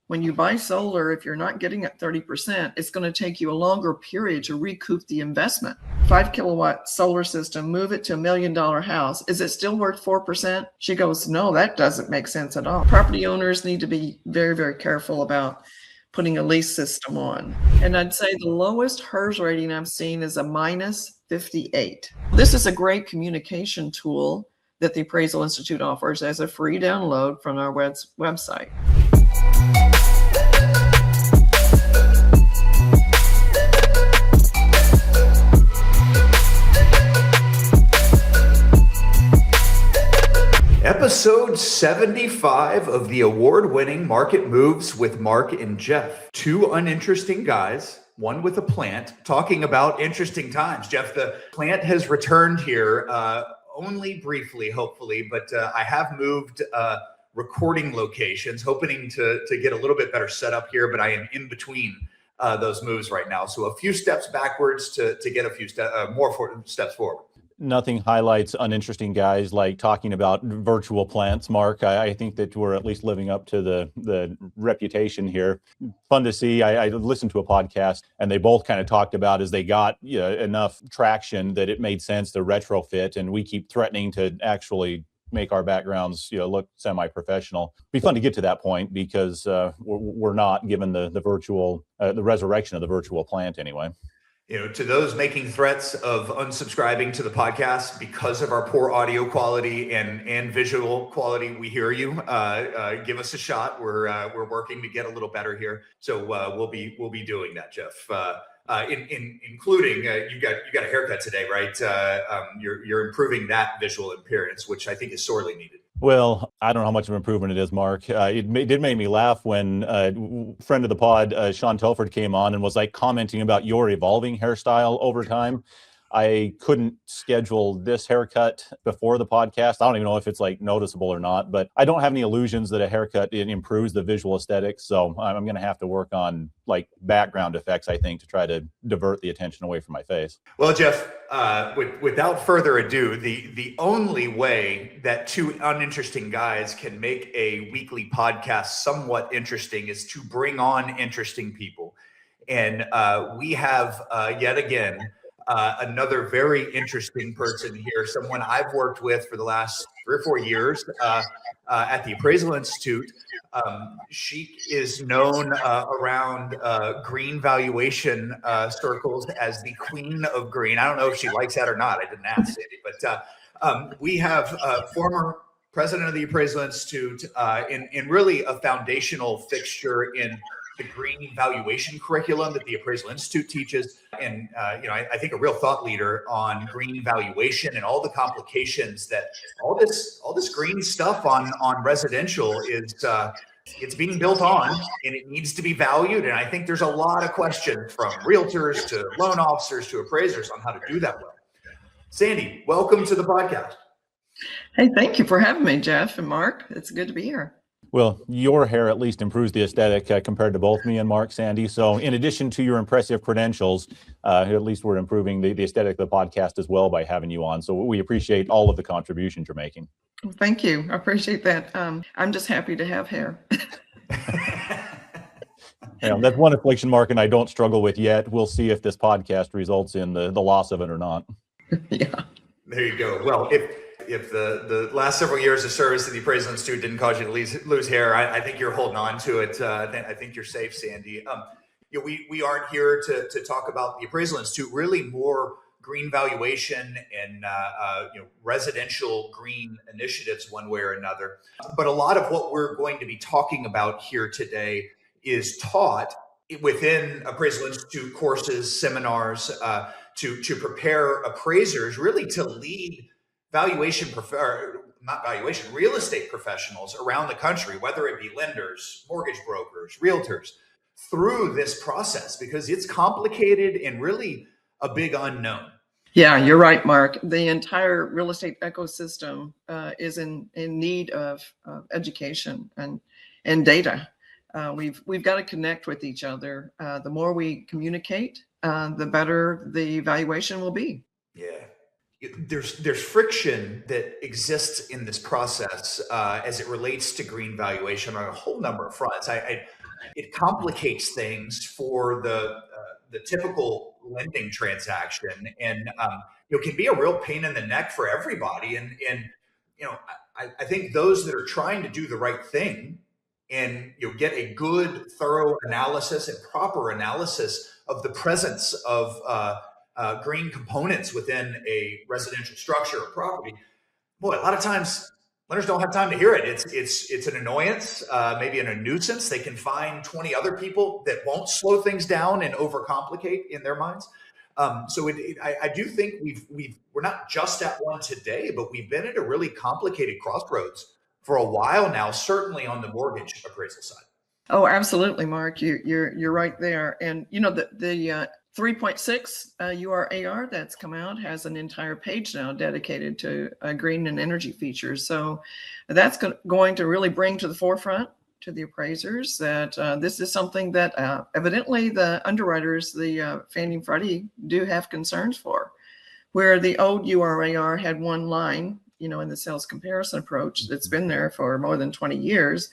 when you buy solar, if you're not getting it 30%, it's going to take you a longer period to recoup the investment. 5 kilowatt solar system, move it to $1 million house. Is it still worth 4%? She goes, no, that doesn't make sense at all. Property owners need to be very, very careful about putting a lease system on. And I'd say the lowest HERS rating I've seen is a -58. This is a great communication tool that the Appraisal Institute offers as a free download from our website. Episode 75 of the award-winning Market Moves with Mark and Jeff. Two uninteresting guys, one with a plant, talking about interesting times. Jeff, the plant has returned here only briefly, hopefully, but I have moved recording locations, hoping to get a little bit better setup here, but I am in between those moves right now. So a few steps backwards to get a few more steps forward. Nothing highlights uninteresting guys like talking about virtual plants, Mark. I think that we're at least living up to the reputation here. Fun to see. I listened to a podcast and they both kind of talked about as they got enough traction that it made sense to retrofit, and we keep threatening to actually make our backgrounds look semi-professional. Be fun to get to that point because we're not, given the virtual the resurrection of the virtual plant anyway. To those making threats of unsubscribing to the podcast because of our poor audio quality and visual quality, we hear you. Give us a shot. We're working to get a little better here, so we'll be doing that, Jeff. Including you got a haircut today, right? You're improving that visual appearance, which I think is sorely needed. Well, I don't know how much of an improvement it is, Mark. It did make me laugh when friend of the pod, Sean Telford, came on and was like commenting about your evolving hairstyle over time. I couldn't schedule this haircut before the podcast. I don't even know if it's like noticeable or not, but I don't have any illusions that a haircut improves the visual aesthetics. So I'm going to have to work on like background effects, I think, to try to divert the attention away from my face. Well, Jeff, without further ado, the only way that two uninteresting guys can make a weekly podcast somewhat interesting is to bring on interesting people. And we have yet again another very interesting person here, someone I've worked with for the last 3 or 4 years at the Appraisal Institute. She is known around green valuation circles as the queen of green. I don't know if she likes that or not. I didn't ask Sandy, but we have former president of the Appraisal Institute in really a foundational fixture in the green valuation curriculum that the Appraisal Institute teaches. And, I think a real thought leader on green valuation and all the complications that all this green stuff on residential is, it's being built on and it needs to be valued. And I think there's a lot of questions from realtors to loan officers to appraisers on how to do that well. Sandy, welcome to the podcast. Hey, thank you for having me, Jeff and Mark. It's good to be here. Well, your hair at least improves the aesthetic compared to both me and Mark, Sandy. So in addition to your impressive credentials, at least we're improving the aesthetic of the podcast as well by having you on. So we appreciate all of the contributions you're making. Well, thank you. I appreciate that. I'm just happy to have hair. That's one affliction Mark and I don't struggle with yet. We'll see if this podcast results in the loss of it or not. Yeah. There you go. Well, if the last several years of service to the Appraisal Institute didn't cause you to lose hair, I think you're holding on to it. I think you're safe, Sandy. We aren't here to talk about the Appraisal Institute, really more green valuation and residential green initiatives one way or another. But a lot of what we're going to be talking about here today is taught within Appraisal Institute courses, seminars, to prepare appraisers really to lead real estate professionals around the country, whether it be lenders, mortgage brokers, realtors, through this process, because it's complicated and really a big unknown. Yeah, you're right, Mark. The entire real estate ecosystem is in need of education and data. We've got to connect with each other. The more we communicate, the better the valuation will be. Yeah. There's friction that exists in this process as it relates to green valuation on a whole number of fronts. it complicates things for the typical lending transaction, and can be a real pain in the neck for everybody. And I think those that are trying to do the right thing and get a good, thorough analysis and proper analysis of the presence of green components within a residential structure or property. Boy, a lot of times lenders don't have time to hear it. It's an annoyance, maybe a nuisance. They can find 20 other people that won't slow things down and overcomplicate in their minds. So I do think we're not just at one today, but we've been at a really complicated crossroads for a while now, certainly on the mortgage appraisal side. Oh, absolutely, Mark. You're right there. And the 3.6 URAR that's come out has an entire page now dedicated to green and energy features. So that's going to really bring to the forefront to the appraisers that this is something that evidently the underwriters, the Fannie and Freddie, do have concerns for. Where the old URAR had one line, in the sales comparison approach that's been there for more than 20 years,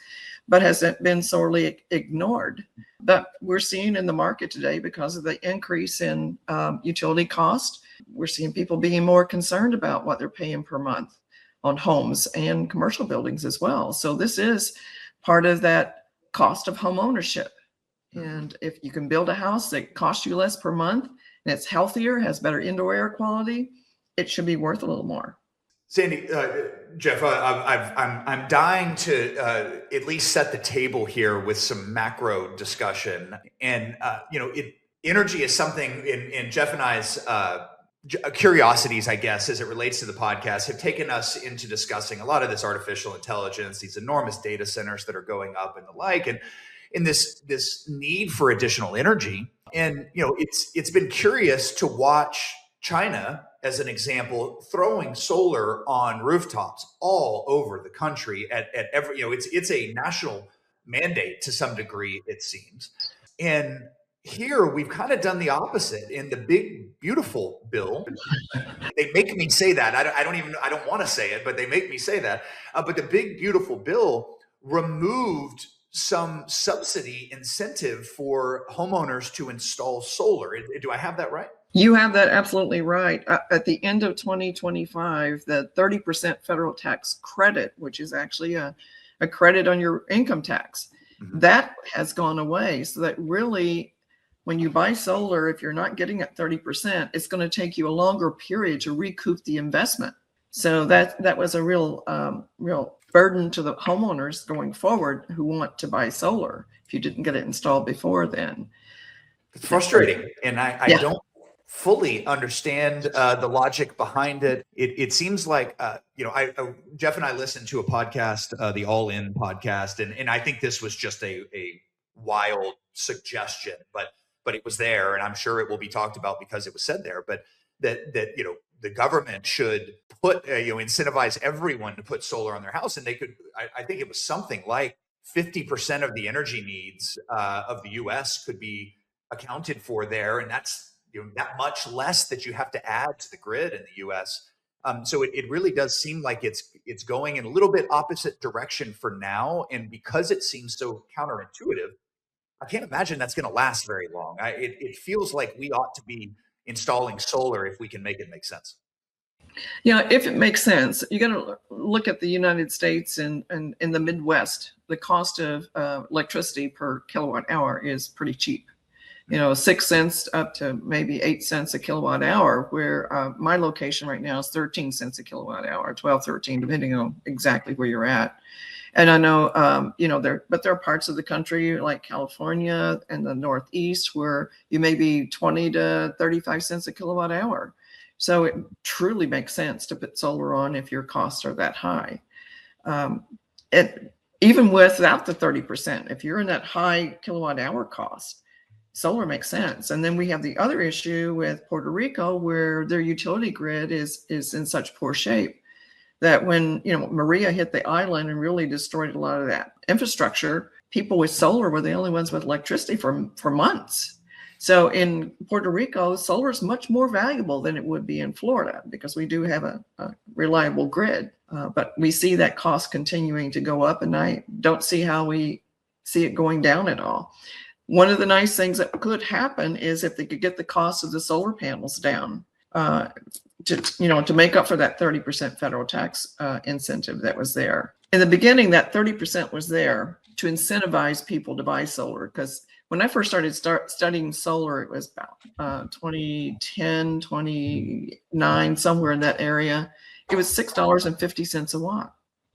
but has been sorely ignored. But we're seeing in the market today, because of the increase in utility cost, we're seeing people being more concerned about what they're paying per month on homes and commercial buildings as well. So this is part of that cost of home ownership. And if you can build a house that costs you less per month and it's healthier, has better indoor air quality, it should be worth a little more. Sandy, Jeff, I'm dying to at least set the table here with some macro discussion. And energy is something in Jeff and I's curiosities, I guess, as it relates to the podcast, have taken us into discussing a lot of this artificial intelligence, these enormous data centers that are going up and the like, and in this need for additional energy. And it's been curious to watch China, as an example, throwing solar on rooftops all over the country at every, it's a national mandate to some degree, it seems. And here we've kind of done the opposite in the big, beautiful bill. They make me say that. I don't want to say it, but they make me say that. But the big, beautiful bill removed some subsidy incentive for homeowners to install solar. Do I have that right? You have that absolutely right. At the end of 2025, the 30% federal tax credit, which is actually a credit on your income tax, that has gone away. So that really, when you buy solar, if you're not getting it 30%, it's going to take you a longer period to recoup the investment. So that was a real burden to the homeowners going forward who want to buy solar if you didn't get it installed before then. It's frustrating. And I don't fully understand the logic behind it. It seems like, Jeff and I listened to a podcast, the All In podcast, and I think this was just a wild suggestion, but it was there, and I'm sure it will be talked about because it was said there. But that the government should put incentivize everyone to put solar on their house, and they could. I think it was something like 50% of the energy needs of the U.S. could be accounted for there, and that's that much less that you have to add to the grid in the U.S. So it really does seem like it's going in a little bit opposite direction for now, and because it seems so counterintuitive, I can't imagine that's going to last very long. It feels like we ought to be installing solar if we can make it make sense. Yeah, if it makes sense. You got to look at the United States and in the Midwest. The cost of electricity per kilowatt hour is pretty cheap. 6 cents up to maybe 8 cents a kilowatt hour, where my location right now is 13 cents a kilowatt hour, 12, 13, depending on exactly where you're at. And I know, there are parts of the country like California and the Northeast where you may be 20 to 35 cents a kilowatt hour. So it truly makes sense to put solar on if your costs are that high. Even without the 30%, if you're in that high kilowatt hour cost, solar makes sense. And then we have the other issue with Puerto Rico, where their utility grid is in such poor shape that when Maria hit the island and really destroyed a lot of that infrastructure, people with solar were the only ones with electricity for months. So in Puerto Rico, solar is much more valuable than it would be in Florida because we do have a reliable grid. But we see that cost continuing to go up, and I don't see how we see it going down at all. One of the nice things that could happen is if they could get the cost of the solar panels down, to make up for that 30% federal tax incentive that was there. In the beginning, that 30% was there to incentivize people to buy solar, because when I first started studying solar, it was about 2010, 29, somewhere in that area. It was $6.50 a watt.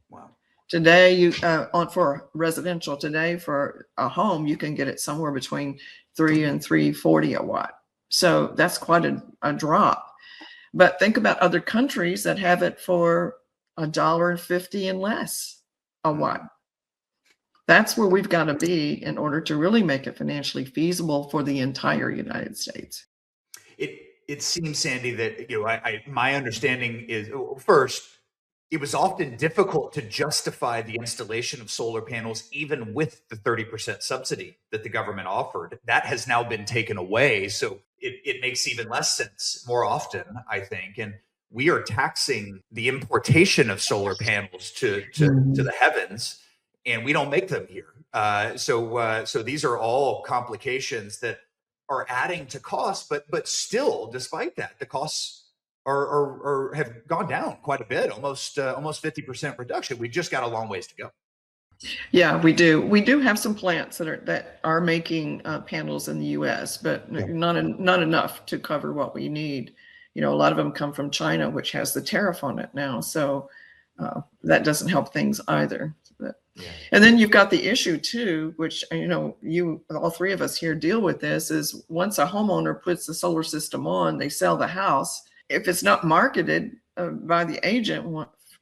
Wow. Today, you for residential, today for a home, you can get it somewhere between $3 and $3.40 a watt. So that's quite a drop. But think about other countries that have it for $1.50 and less a watt. That's where we've got to be in order to really make it financially feasible for the entire United States. It seems, Sandy, that my understanding is, first, it was often difficult to justify the installation of solar panels even with the 30% subsidy that the government offered. That has now been taken away, so it makes even less sense more often, I think. And we are taxing the importation of solar panels to the heavens, and we don't make them here. So these are all complications that are adding to costs, but still, despite that, the costs are have gone down quite a bit, almost 50% reduction. We've just got a long ways to go. Yeah, we do. We do have some plants that are making panels in the U.S., but not enough to cover what we need. A lot of them come from China, which has the tariff on it now, so that doesn't help things either. And then you've got the issue too, which all three of us here deal with this, is once a homeowner puts the solar system on, they sell the house. If it's not marketed by the agent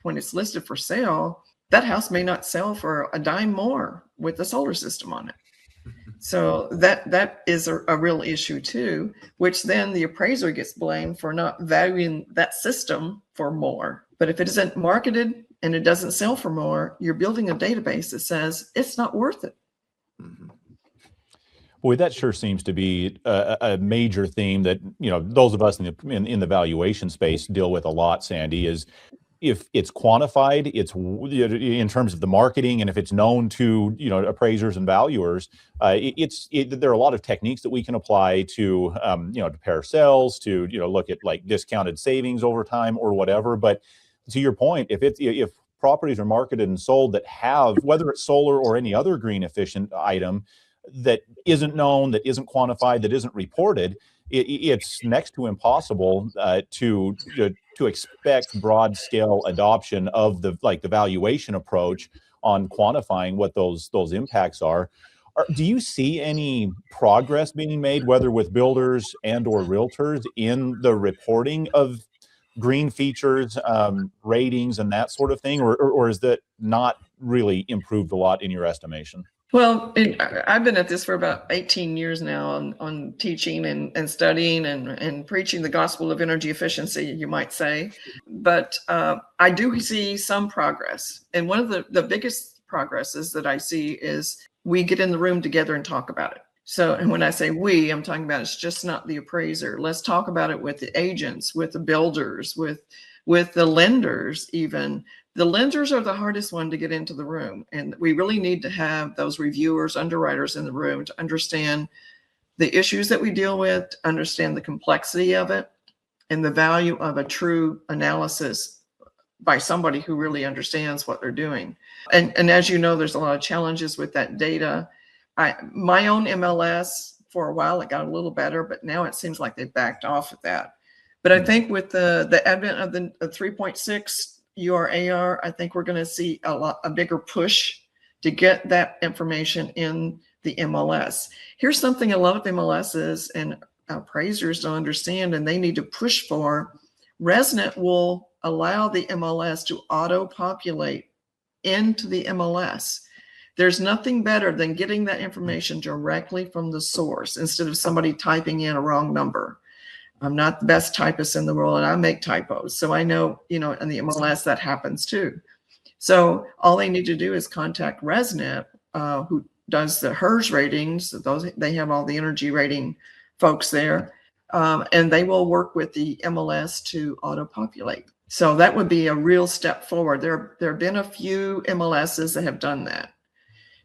when it's listed for sale, that house may not sell for a dime more with the solar system on it. So that is a real issue too, which then the appraiser gets blamed for not valuing that system for more. But if it isn't marketed and it doesn't sell for more, you're building a database that says it's not worth it. Boy, that sure seems to be a major theme that those of us in the valuation space deal with a lot, Sandy, is if it's quantified, it's in terms of the marketing, and if it's known to appraisers and valuers, there are a lot of techniques that we can apply to to pair sales, to look at like discounted savings over time or whatever. But to your point, if properties are marketed and sold that have, whether it's solar or any other green efficient item, that isn't known, that isn't quantified, that isn't reported, it's next to impossible to expect broad scale adoption of the valuation approach on quantifying what those impacts are. Do you see any progress being made, whether with builders and or realtors, in the reporting of green features, ratings, and that sort of thing, or is that not really improved a lot in your estimation? Well, I've been at this for about 18 years now on teaching and studying and preaching the gospel of energy efficiency, you might say. But I do see some progress. And one of the biggest progresses that I see is we get in the room together and talk about it. So, and when I say we, I'm talking about it's just not the appraiser. Let's talk about it with the agents, with the builders, with the lenders even. The lenders are the hardest one to get into the room. And we really need to have those reviewers, underwriters in the room to understand the issues that we deal with, understand the complexity of it, and the value of a true analysis by somebody who really understands what they're doing. And as you know, there's a lot of challenges with that data. My own MLS, for a while, it got a little better, but now it seems like they backed off of that. But I think with the advent of the 3.6 URAR, I think we're going to see a bigger push to get that information in the MLS. Here's something a lot of MLSs and appraisers don't understand, and they need to push for. ResNet will allow the MLS to auto-populate into the MLS. There's nothing better than getting that information directly from the source instead of somebody typing in a wrong number. I'm not the best typist in the world, and I make typos. So I know, in the MLS that happens too. So all they need to do is contact ResNet, who does the HERS ratings. They have all the energy rating folks there, and they will work with the MLS to auto-populate. So that would be a real step forward. There have been a few MLSs that have done that.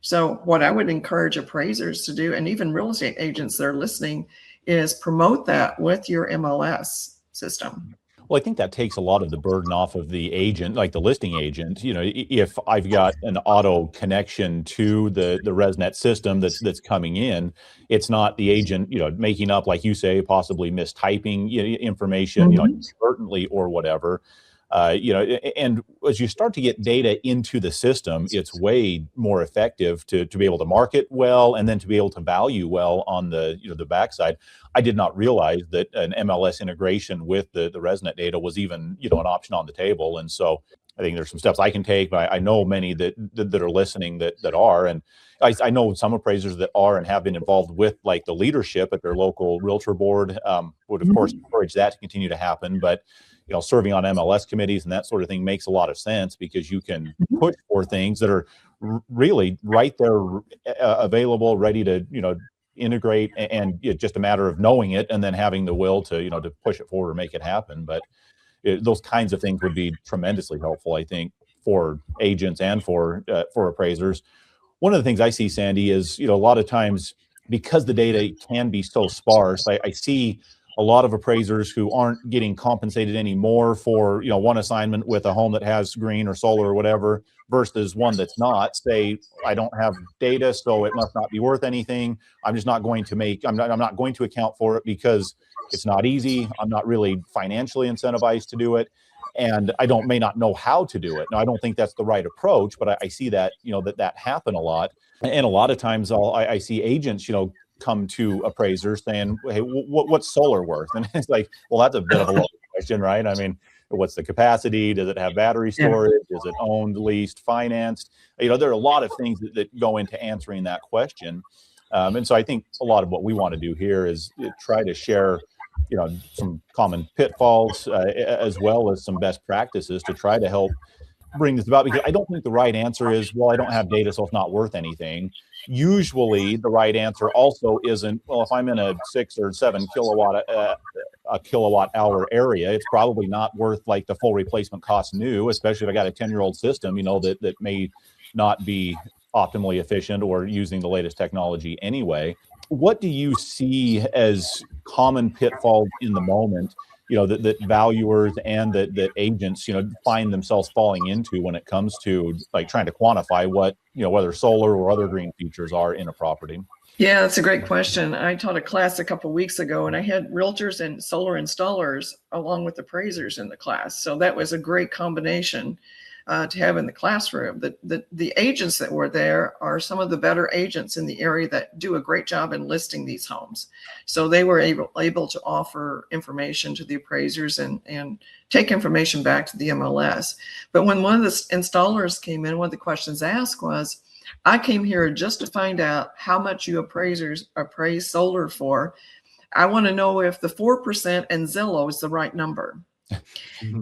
So what I would encourage appraisers to do, and even real estate agents that are listening, is promote that with your MLS system. Well, I think that takes a lot of the burden off of the agent, like the listing agent. If I've got an auto connection to the ResNet system that's coming in, it's not the agent, making up, like you say, possibly mistyping information, inadvertently or whatever. And as you start to get data into the system, it's way more effective to be able to market well, and then to be able to value well on the backside. I did not realize that an MLS integration with the ResNet data was even an option on the table. And so I think there's some steps I can take, but I know many that are listening that are, and I know some appraisers that are and have been involved with, like, the leadership at their local realtor board. Would of course encourage that to continue to happen, but serving on MLS committees and that sort of thing makes a lot of sense, because you can push for things that are really right there, available, ready to integrate, and it's just a matter of knowing it and then having the will to to push it forward or make it happen. But those kinds of things would be tremendously helpful, I think, for agents and for appraisers. One of the things I see, Sandy, is a lot of times, because the data can be so sparse, I see a lot of appraisers who aren't getting compensated anymore for one assignment with a home that has green or solar or whatever, versus one that's not. Say, I don't have data, so it must not be worth anything. I'm just not going to I'm not going to account for it because it's not easy. I'm not really financially incentivized to do it, and I may not know how to do it. Now, I don't think that's the right approach, but I see that that happen a lot. And a lot of times I see agents come to appraisers saying, hey, what's solar worth? And it's like, well, that's a bit of a loaded question, right? I mean, what's the capacity? Does it have battery storage? Is it owned, leased, financed? There are a lot of things that go into answering that question. And so I think a lot of what we want to do here is try to share some common pitfalls, as well as some best practices to try to help bring this about, because I don't think the right answer is, well, I don't have data, so it's not worth anything. Usually the right answer also isn't, well, if I'm in a 6 or 7 kilowatt hour area, it's probably not worth like the full replacement cost new, especially if I got a 10-year-old system, that may not be optimally efficient or using the latest technology anyway. What do you see as common pitfalls in the moment, that valuers and that agents, find themselves falling into when it comes to like trying to quantify what, whether solar or other green features are in a property? Yeah, that's a great question. I taught a class a couple of weeks ago, and I had realtors and solar installers along with appraisers in the class. So that was a great combination to have in the classroom. The agents that were there are some of the better agents in the area that do a great job in listing these homes. So they were able to offer information to the appraisers and take information back to the MLS. But when one of the installers came in, one of the questions asked was, I came here just to find out how much you appraisers appraise solar for. I want to know if the 4% and Zillow is the right number.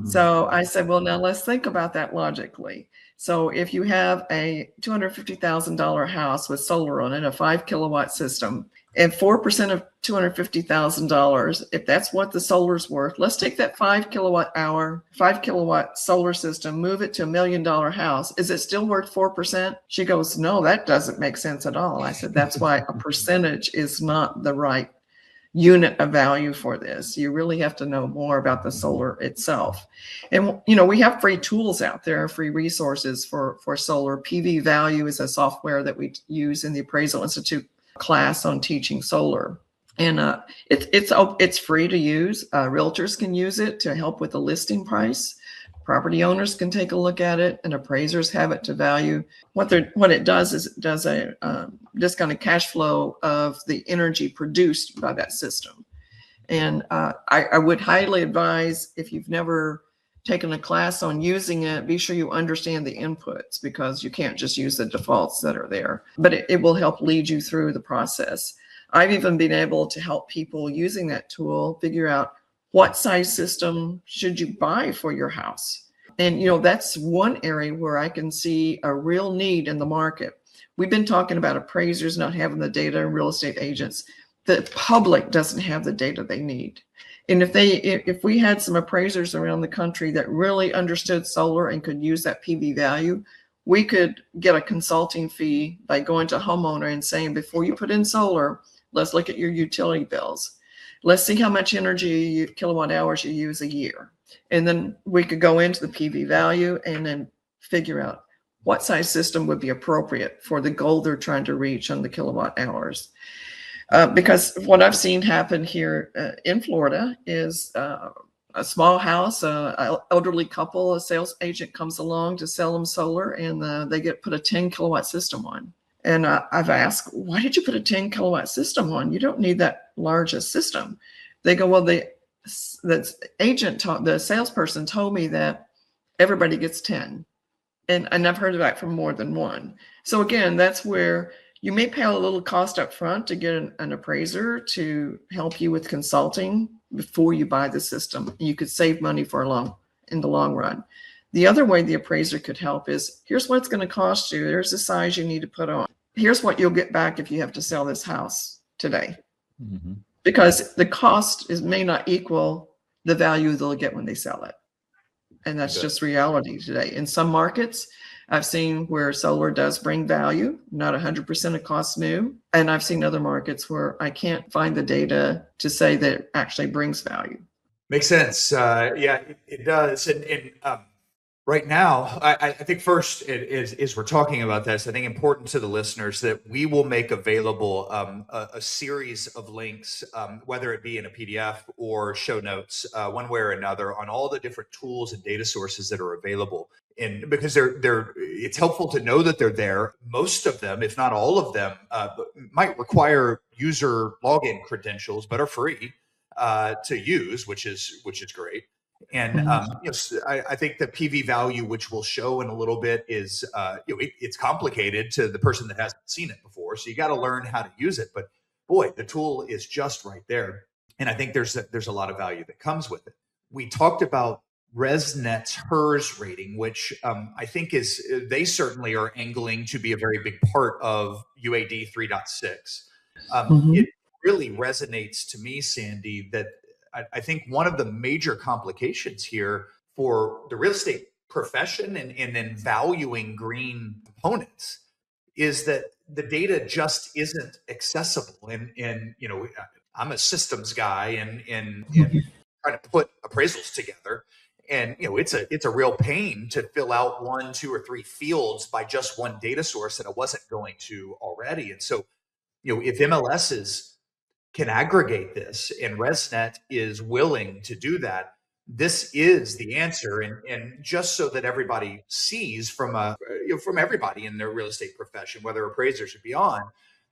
So I said, well, now let's think about that logically. So if you have a $250,000 house with solar on it, a 5 kilowatt system, and 4% of $250,000, if that's what the solar's worth, let's take that 5 kilowatt solar system, move it to $1 million house. Is it still worth 4%? She goes, no, that doesn't make sense at all. I said, that's why a percentage is not the right unit of value for this. You really have to know more about the solar itself. And, we have free tools out there, free resources for solar. PV Value is a software that we use in the Appraisal Institute class on teaching solar. And it's free to use. Realtors can use it to help with the listing price. Property owners can take a look at it, and appraisers have it to value. What it does is it does a discounted cash flow of the energy produced by that system. And I would highly advise, if you've never taken a class on using it, be sure you understand the inputs, because you can't just use the defaults that are there. But it will help lead you through the process. I've even been able to help people using that tool figure out what size system should you buy for your house. And, that's one area where I can see a real need in the market. We've been talking about appraisers not having the data and real estate agents. The public doesn't have the data they need. And if we had some appraisers around the country that really understood solar and could use that PV value, we could get a consulting fee by going to a homeowner and saying, before you put in solar, let's look at your utility bills. Let's see how much energy, kilowatt hours you use a year. And then we could go into the PV value and then figure out what size system would be appropriate for the goal they're trying to reach on the kilowatt hours. Because what I've seen happen here in Florida is a small house, an elderly couple, a sales agent comes along to sell them solar, and they put a 10 kilowatt system on. And I've asked, why did you put a 10 kilowatt system on? You don't need that large a system. They go, well, the salesperson told me that everybody gets 10. And I've heard that from more than one. So again, that's where you may pay a little cost up front to get an appraiser to help you with consulting before you buy the system. You could save money in the long run. The other way the appraiser could help is, here's what it's going to cost you. There's the size you need to put on. Here's what you'll get back if you have to sell this house today. Mm-hmm. Because the cost may not equal the value they'll get when they sell it. And that's just reality today. In some markets, I've seen where solar does bring value, not 100% of cost new. And I've seen other markets where I can't find the data to say that it actually brings value. Makes sense. Yeah, it does. And right now, I think first is we're talking about this, I think important to the listeners that we will make available a series of links, whether it be in a PDF or show notes, one way or another, on all the different tools and data sources that are available. And because it's helpful to know that they're there. Most of them, if not all of them, might require user login credentials, but are free to use, which is great. And I think the PV value, which we'll show in a little bit, is it's complicated to the person that hasn't seen it before. So you got to learn how to use it. But boy, the tool is just right there. And I think there's a lot of value that comes with it. We talked about ResNet's HERS rating, which I think they certainly are angling to be a very big part of UAD 3.6. It really resonates to me, Sandy, that I think one of the major complications here for the real estate profession and then valuing green components is that the data just isn't accessible. And I'm a systems guy and trying to put appraisals together. And it's a real pain to fill out 1, 2, or 3 fields by just one data source that I wasn't going to already. And so, if MLSs can aggregate this and ResNet is willing to do that, this is the answer. And just so that everybody sees from everybody in their real estate profession, whether appraisers or beyond,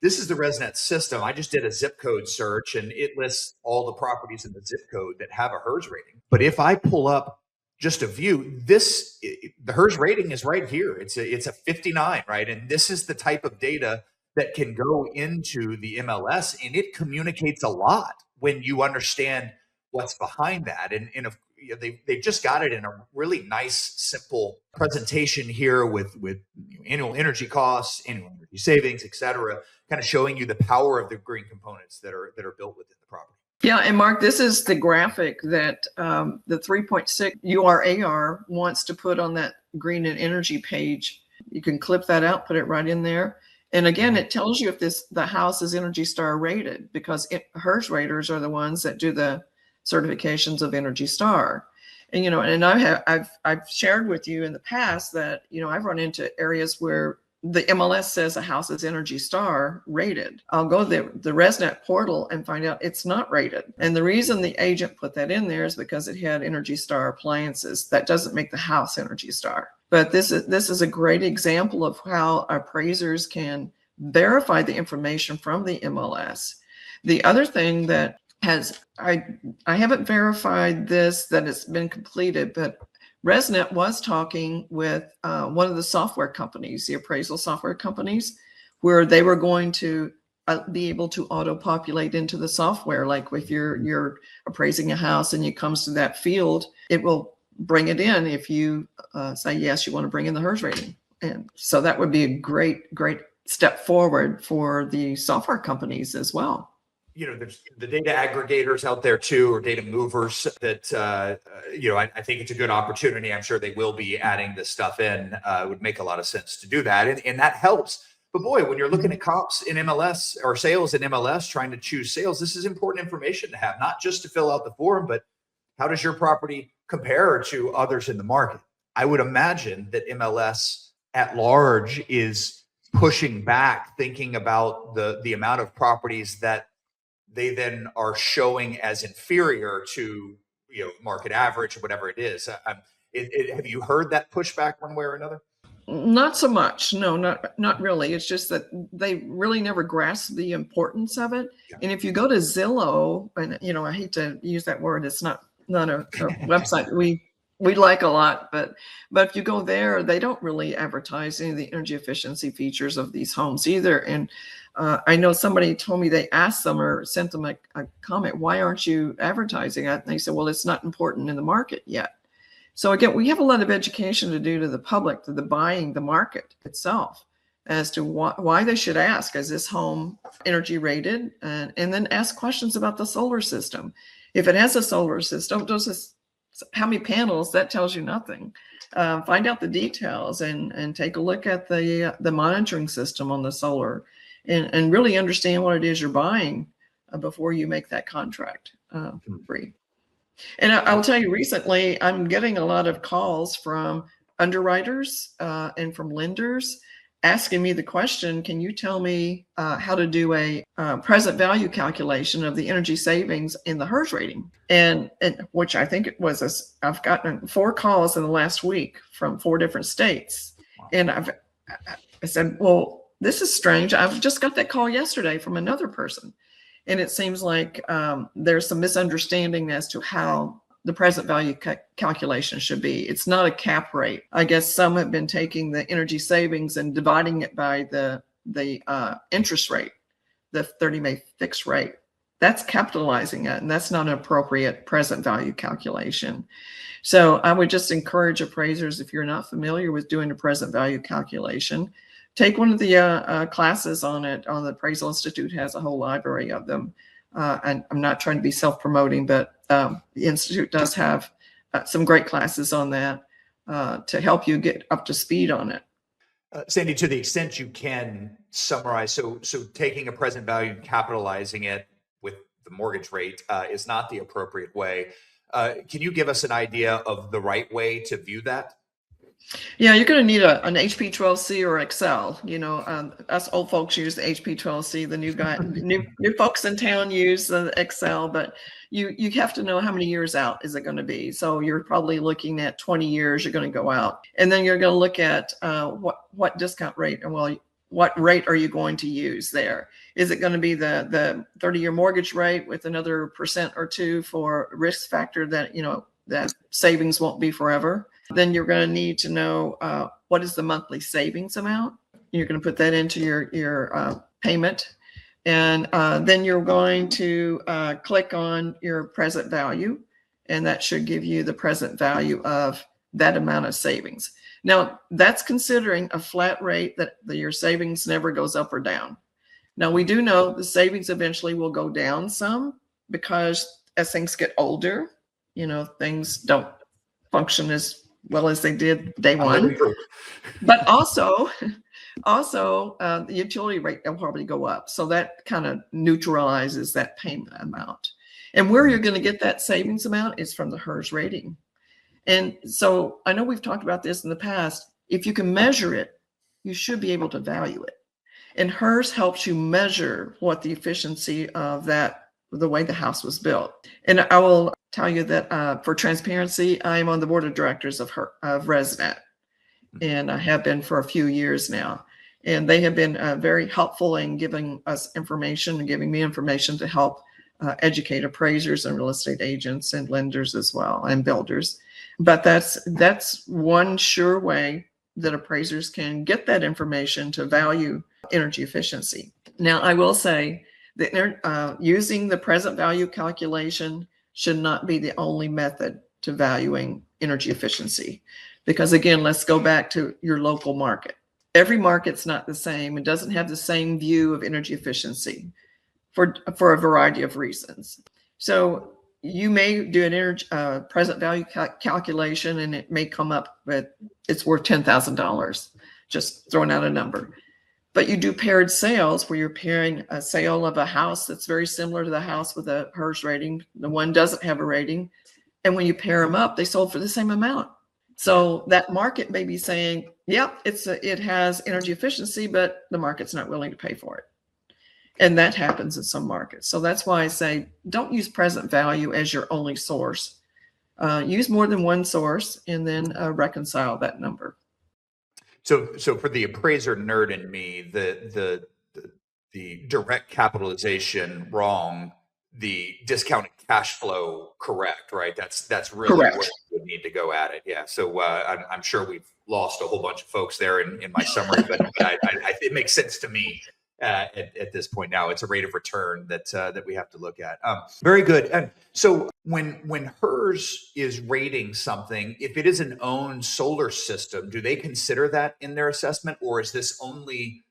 this is the ResNet system. I just did a zip code search and it lists all the properties in the zip code that have a HERS rating. But if I pull up just a view, the HERS rating is right here. It's a 59, right? And this is the type of data that can go into the MLS, and it communicates a lot when you understand what's behind that. And they just got it in a really nice, simple presentation here with annual energy costs, annual energy savings, et cetera, kind of showing you the power of the green components that are built within the property. Yeah, and Mark, this is the graphic that the 3.6 URAR wants to put on that green and energy page. You can clip that out, put it right in there. And again, it tells you if the house is Energy Star rated, because HERS raters are the ones that do the certifications of Energy Star. And and I've shared with you in the past that I've run into areas where the MLS says a house is Energy Star rated. I'll go to the ResNet portal and find out it's not rated. And the reason the agent put that in there is because it had Energy Star appliances. That doesn't make the house Energy Star. But this is a great example of how appraisers can verify the information from the MLS. The other thing that I haven't verified this, that it's been completed, but ResNet was talking with one of the software companies, the appraisal software companies, where they were going to be able to auto-populate into the software. Like if you're appraising a house and it comes to that field, it will bring it in if you say, yes, you want to bring in the HERS rating. And so that would be a great step forward for the software companies as well. there's the data aggregators out there too, or data movers that, I think it's a good opportunity. I'm sure they will be adding this stuff in. It would make a lot of sense to do that. And that helps. But boy, when you're looking at comps in MLS or sales in MLS, trying to choose sales, this is important information to have, not just to fill out the form, but how does your property compare to others in the market? I would imagine that MLS at large is pushing back, thinking about the amount of properties that they then are showing as inferior to market average or whatever it is. Have you heard that pushback one way or another? Not so much. No, not really. It's just that they really never grasp the importance of it. Yeah. And if you go to Zillow, and I hate to use that word, it's not a website we like a lot, but if you go there, they don't really advertise any of the energy efficiency features of these homes either. And I know somebody told me they asked them or sent them a comment, why aren't you advertising it? And they said, well, it's not important in the market yet. So again, we have a lot of education to do to the public, to the buying, the market itself, as to why they should ask, is this home energy rated? And then ask questions about the solar system. If it has a solar system, how many panels? That tells you nothing. Find out the details and take a look at the monitoring system on the solar, and really understand what it is you're buying before you make that contract free. And I'll tell you, recently, I'm getting a lot of calls from underwriters and from lenders asking me the question, can you tell me how to do a present value calculation of the energy savings in the HERS rating? And which I think it was, I've gotten 4 calls in the last week from 4 different states. And I said, well, this is strange. I've just got that call yesterday from another person. And it seems like there's some misunderstanding as to how the present value calculation should be. It's not a cap rate. I guess some have been taking the energy savings and dividing it by the interest rate, the 30-day fixed rate. That's capitalizing it, and that's not an appropriate present value calculation. So I would just encourage appraisers, if you're not familiar with doing a present value calculation, take one of the classes on it. On the Appraisal Institute has a whole library of them. And I'm not trying to be self-promoting, but the Institute does have some great classes on that to help you get up to speed on it. Sandy, to the extent you can summarize, so taking a present value and capitalizing it with the mortgage rate is not the appropriate way. Can you give us an idea of the right way to view that? Yeah, you're going to need an HP 12C or Excel. Us old folks use the HP 12C. The new folks in town use the Excel, but you have to know how many years out is it going to be. So you're probably looking at 20 years. You're going to go out, and then you're going to look at what discount rate, and what rate are you going to use there? Is it going to be the 30-year mortgage rate with another % or 2 for risk factor that that savings won't be forever? Then you're going to need to know what is the monthly savings amount. You're going to put that into your payment. And then you're going to click on your present value, and that should give you the present value of that amount of savings. Now, that's considering a flat rate that your savings never goes up or down. Now, we do know the savings eventually will go down some, because as things get older, things don't function as well as they did day one. But also the utility rate will probably go up. So that kind of neutralizes that payment amount. And where you're going to get that savings amount is from the HERS rating. And so I know we've talked about this in the past. If you can measure it, you should be able to value it. And HERS helps you measure what the efficiency of the way the house was built. And I will tell you that for transparency, I'm on the board of directors of ResNet, and I have been for a few years now. And they have been very helpful in giving us information and giving me information to help educate appraisers and real estate agents and lenders as well, and builders. But that's one sure way that appraisers can get that information to value energy efficiency. Now, I will say that using the present value calculation should not be the only method to valuing energy efficiency. Because again, let's go back to your local market. Every market's not the same. It doesn't have the same view of energy efficiency. for a variety of reasons. So you may do an present value calculation, and it may come up with it's worth $10,000, just throwing out a number. But you do paired sales where you're pairing a sale of a house that's very similar to the house with a HERS rating. The one doesn't have a rating. And when you pair them up, they sold for the same amount. So that market may be saying, yep, it has energy efficiency, but the market's not willing to pay for it. And that happens in some markets. So that's why I say, don't use present value as your only source. Use more than one source and then reconcile that number. So for the appraiser nerd in me, the direct capitalization wrong, the discounted cash flow correct, right? That's really Correct. where you would need to go at it. Yeah. So I'm sure we've lost a whole bunch of folks there in my summary, but it makes sense to me at this point now. It's a rate of return that we have to look at. Very good. And so when HERS is rating something, if it is an owned solar system, do they consider that in their assessment, or is this only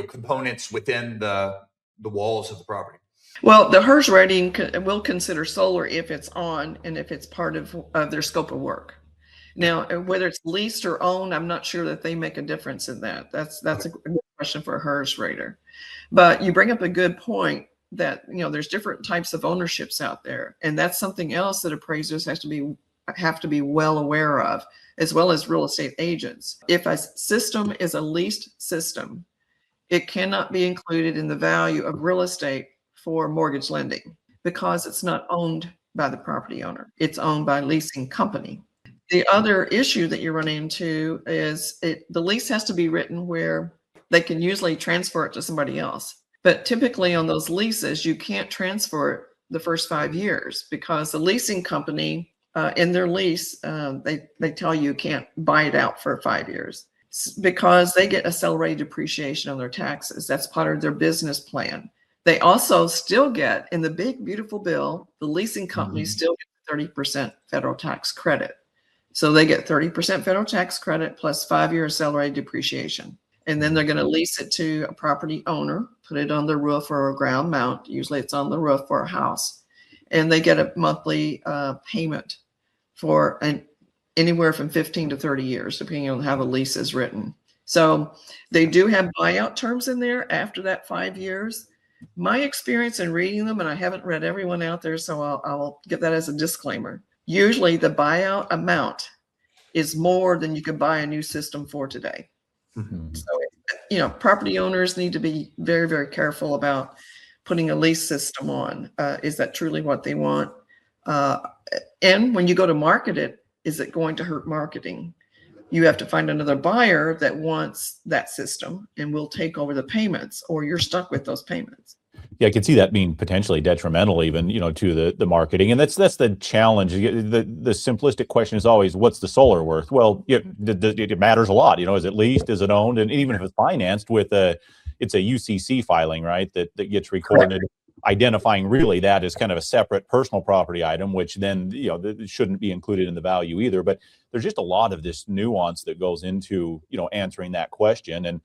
components within the walls of the property? Well, the HERS rating will consider solar if it's on and if it's part of their scope of work. Now, whether it's leased or owned, I'm not sure that they make a difference in that. That's a good question for a HERS rater. But you bring up a good point that there's different types of ownerships out there, and that's something else that appraisers have to be well aware of, as well as real estate agents. If a system is a leased system, it cannot be included in the value of real estate for mortgage lending because it's not owned by the property owner. It's owned by a leasing company. The other issue that you run into is the lease has to be written where they can usually transfer it to somebody else. But typically on those leases, you can't transfer it the first 5 years because the leasing company in their lease, they tell you can't buy it out for 5 years because they get accelerated depreciation on their taxes. That's part of their business plan. They also still get, in the big, beautiful bill, the leasing company still gets 30% federal tax credit. So they get 30% federal tax credit plus 5-year accelerated depreciation. And then they're going to lease it to a property owner, put it on the roof or a ground mount. Usually it's on the roof for a house. And they get a monthly payment for anywhere from 15 to 30 years, depending on how the lease is written. So they do have buyout terms in there after that 5 years. My experience in reading them, and I haven't read everyone out there, so I'll give that as a disclaimer. Usually the buyout amount is more than you could buy a new system for today. So, property owners need to be very, very careful about putting a lease system on. Is that truly what they want? And when you go to market it, is it going to hurt marketing? You have to find another buyer that wants that system and will take over the payments, or you're stuck with those payments. Yeah, I can see that being potentially detrimental even, to the marketing. And that's the challenge. The simplistic question is always, what's the solar worth? Well, it matters a lot. Is it leased? Is it owned? And even if it's financed it's a UCC filing, right? That gets recorded. Correct. Identifying really that as kind of a separate personal property item, which then, shouldn't be included in the value either. But there's just a lot of this nuance that goes into, answering that question. And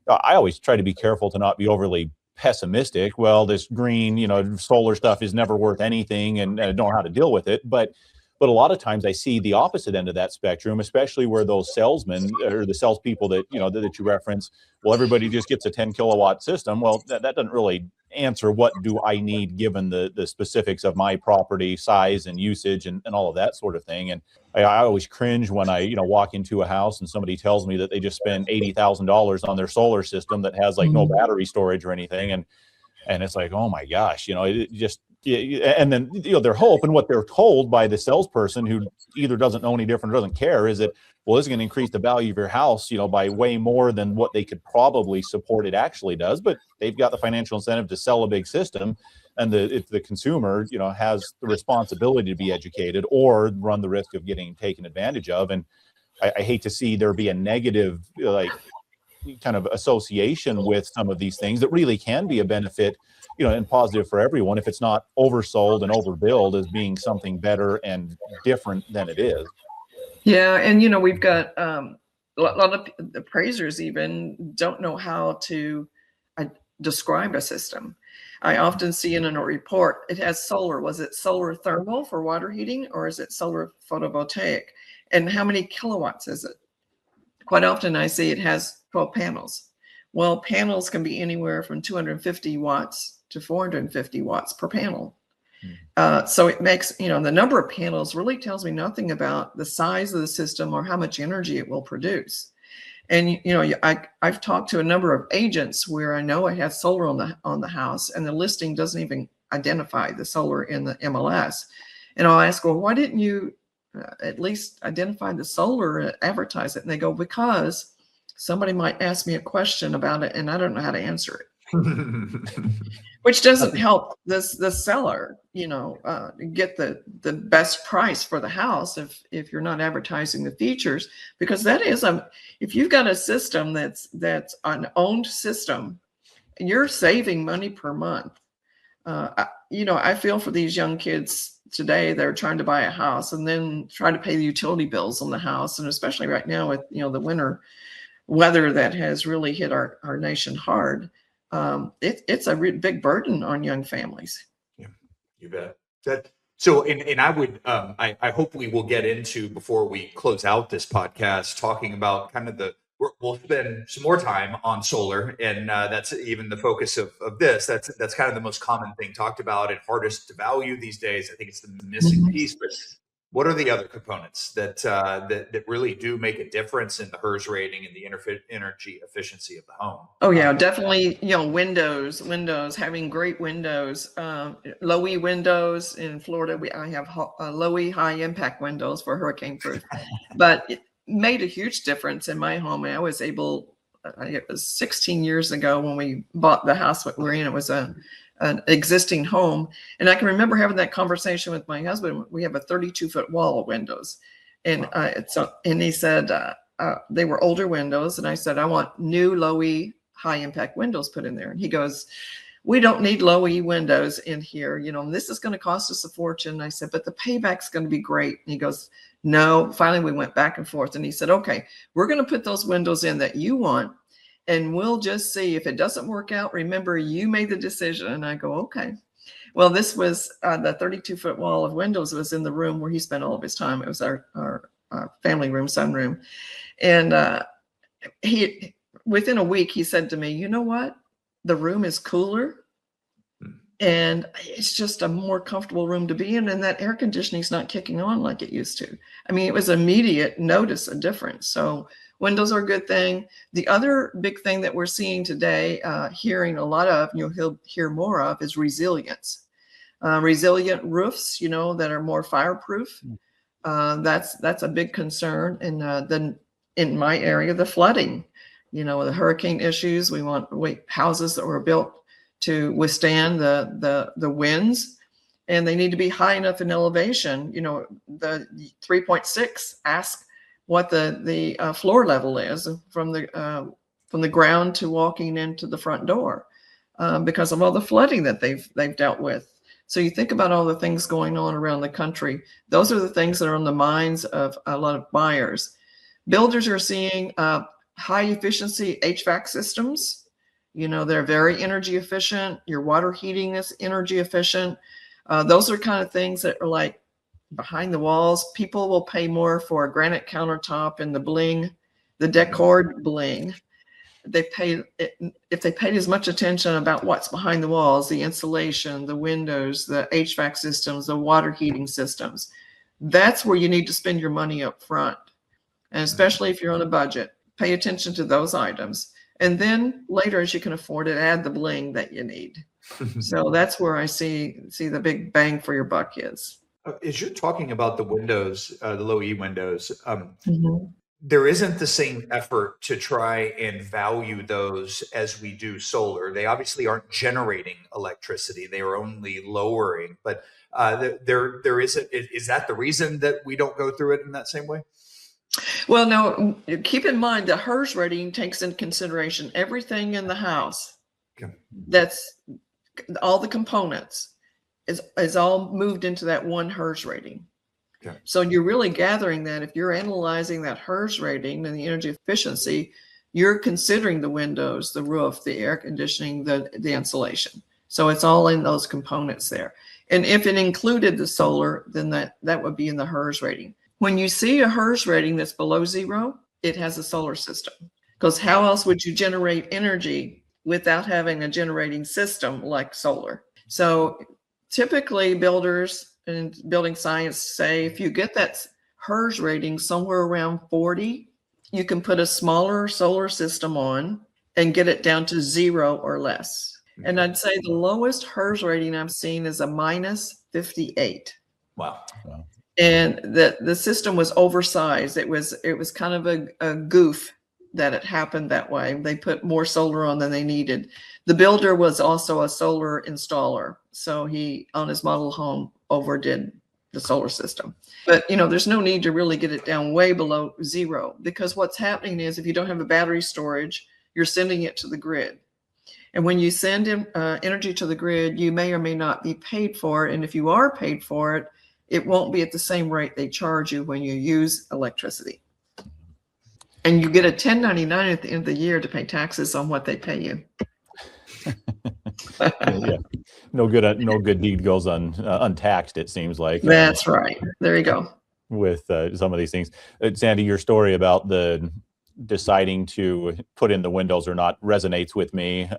I always try to be careful to not be overly pessimistic. Well, this green, solar stuff is never worth anything and I don't know how to deal with it. But a lot of times I see the opposite end of that spectrum, especially where those salesmen or the salespeople that you reference, well, everybody just gets a 10 kilowatt system. Well, that doesn't really answer what do I need given the specifics of my property size and usage and all of that sort of thing. And I always cringe when I walk into a house and somebody tells me that they just spent $80,000 on their solar system that has no battery storage or anything. And it's like, oh my gosh, it just, and then, their hope and what they're told by the salesperson who either doesn't know any different or doesn't care is that, well, this is going to increase the value of your house, by way more than what they could probably support it actually does. But they've got the financial incentive to sell a big system. And if the consumer, has the responsibility to be educated or run the risk of getting taken advantage of. And I hate to see there be a negative, kind of association with some of these things that really can be a benefit, and positive for everyone if it's not oversold and overbilled as being something better and different than it is. Yeah, and we've got a lot of appraisers even don't know how to describe a system. I often see in a report, it has solar. Was it solar thermal for water heating, or is it solar photovoltaic? And how many kilowatts is it? Quite often I see it has 12 panels. Well, panels can be anywhere from 250 watts to 450 watts per panel. So it makes, the number of panels really tells me nothing about the size of the system or how much energy it will produce. And, I've talked to a number of agents where I know it has solar on the house, and the listing doesn't even identify the solar in the MLS. And I'll ask, well, why didn't you at least identify the solar and advertise it? And they go, because somebody might ask me a question about it and I don't know how to answer it. Which doesn't help the seller, get the best price for the house if you're not advertising the features, because that is if you've got a system that's an owned system, you're saving money per month. I feel for these young kids today. They're trying to buy a house and then try to pay the utility bills on the house, and especially right now with the winter weather that has really hit our nation hard. It's a big burden on young families. Yeah, you bet. And I would, I hope we will get into, before we close out this podcast, talking about kind of we'll spend some more time on solar, and that's even the focus of this. That's kind of the most common thing talked about and hardest to value these days. I think it's the missing piece, but what are the other components that really do make a difference in the HERS rating and the energy efficiency of the home? Oh yeah, definitely. Windows, having great windows, low E windows. In Florida, I have low E high impact windows for hurricane proof, but it made a huge difference in my home. And I was able, it was 16 years ago when we bought the house that we're in. It was an existing home. And I can remember having that conversation with my husband. We have a 32-foot wall of windows. And and he said they were older windows. And I said, I want new low E high impact windows put in there. And he goes, we don't need low E windows in here. This is going to cost us a fortune. And I said, but the payback's going to be great. And he goes, no. Finally, we went back and forth. And he said, okay, we're going to put those windows in that you want, and we'll just see. If it doesn't work out, remember, you made the decision. And I go, okay. Well, this was the 32-foot wall of windows was in the room where he spent all of his time. It was our family room, sunroom. And he, within a week, he said to me, you know what? The room is cooler and it's just a more comfortable room to be in. And that air conditioning is not kicking on like it used to. I mean, it was immediate notice a difference. So windows are a good thing. The other big thing that we're seeing today, hearing a lot of, you'll hear more of, is resilience. Resilient roofs, that are more fireproof. That's a big concern. And then in my area, the flooding, the hurricane issues. We want houses that were built to withstand the winds, and they need to be high enough in elevation. The 3.6 ask what the floor level is from the ground to walking into the front door, because of all the flooding that they've dealt with. So you think about all the things going on around the country. Those are the things that are on the minds of a lot of buyers. Builders are seeing high efficiency HVAC systems. They're very energy efficient. Your water heating is energy efficient. Those are kind of things that are like behind the walls. People will pay more for a granite countertop and the bling, the decor bling. If they paid as much attention about what's behind the walls, the insulation, the windows, the HVAC systems, the water heating systems, that's where you need to spend your money up front. And especially if you're on a budget, pay attention to those items. And then later, as you can afford it, add the bling that you need. So that's where I see the big bang for your buck is. As you're talking about the windows, the low E windows, there isn't the same effort to try and value those as we do solar. They obviously aren't generating electricity. They are only lowering. But there isn't. Is that the reason that we don't go through it in that same way? Well, no, keep in mind the HERS rating takes into consideration everything in the house. Okay. That's all the components is all moved into that one HERS rating. Okay. So you're really gathering that if you're analyzing that HERS rating and the energy efficiency, you're considering the windows, the roof, the air conditioning, the insulation. So it's all in those components there. And if it included the solar, then that would be in the HERS rating. When you see a HERS rating that's below 0, it has a solar system. Because how else would you generate energy without having a generating system like solar? So typically builders and building science say if you get that HERS rating somewhere around 40, you can put a smaller solar system on and get it down to 0 or less. And I'd say the lowest HERS rating I've seen is a -58. Wow. And the system was oversized. It was kind of a goof that it happened that way. They put more solar on than they needed. The builder was also a solar installer. So he, on his model home, overdid the solar system. But, there's no need to really get it down way below 0, because what's happening is if you don't have a battery storage, you're sending it to the grid. And when you send energy to the grid, you may or may not be paid for it. And if you are paid for it, it won't be at the same rate they charge you when you use electricity. And you get a 1099 at the end of the year to pay taxes on what they pay you. Yeah. No good deed goes untaxed, it seems like. That's right. There you go. With some of these things. Sandy, your story about the deciding to put in the windows or not resonates with me.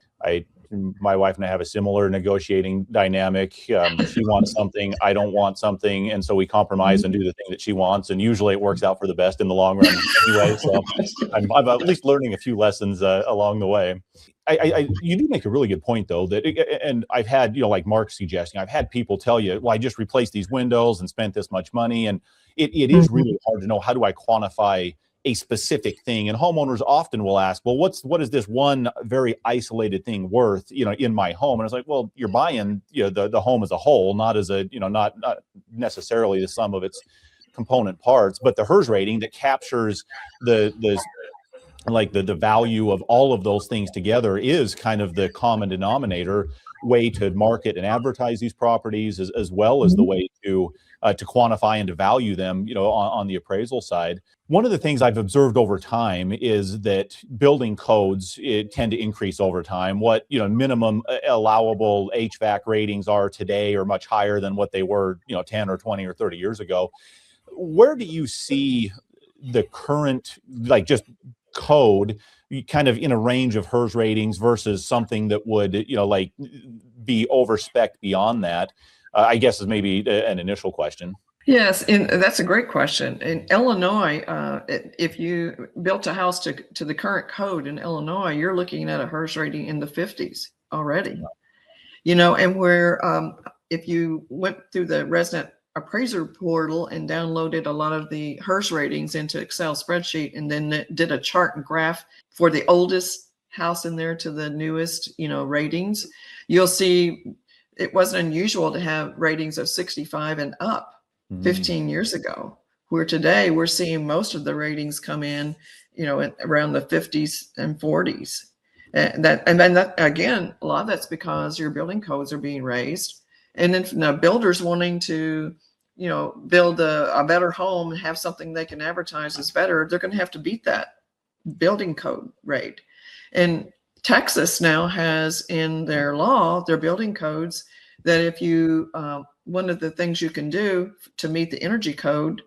My wife and I have a similar negotiating dynamic. She wants something, I don't want something, and so we compromise and do the thing that she wants, and usually it works out for the best in the long run anyway. So I'm at least learning a few lessons along the way. You do make a really good point, though, and I've had, like Mark's suggesting, I've had people tell you, well, I just replaced these windows and spent this much money, and it is really hard to know, how do I quantify a specific thing? And homeowners often will ask, well, what is this one very isolated thing worth, in my home? And it's like, well, you're buying, the home as a whole, not as a, not necessarily the sum of its component parts, but the HERS rating that captures the value of all of those things together is kind of the common denominator way to market and advertise these properties, as well as the way to quantify and to value them, on the appraisal side. One of the things I've observed over time is that building codes tend to increase over time. What, minimum allowable HVAC ratings are today are much higher than what they were, 10 or 20 or 30 years ago. Where do you see the current, just code kind of in a range of HERS ratings versus something that would, be over-spec beyond that? I guess is maybe an initial question. Yes, and that's a great question. In Illinois, if you built a house to the current code in Illinois, you're looking at a HERS rating in the 50s already. And where if you went through the resident appraiser portal and downloaded a lot of the HERS ratings into Excel spreadsheet, and then did a chart and graph for the oldest house in there to the newest, ratings, you'll see it wasn't unusual to have ratings of 65 and up 15 years ago, where today we're seeing most of the ratings come in, around the 50s and 40s. And then again, a lot of that's because your building codes are being raised. And then the builders wanting to, build a better home and have something they can advertise as better, they're going to have to beat that building code rate. And Texas now has in their law, their building codes, that if you, one of the things you can do to meet the energy code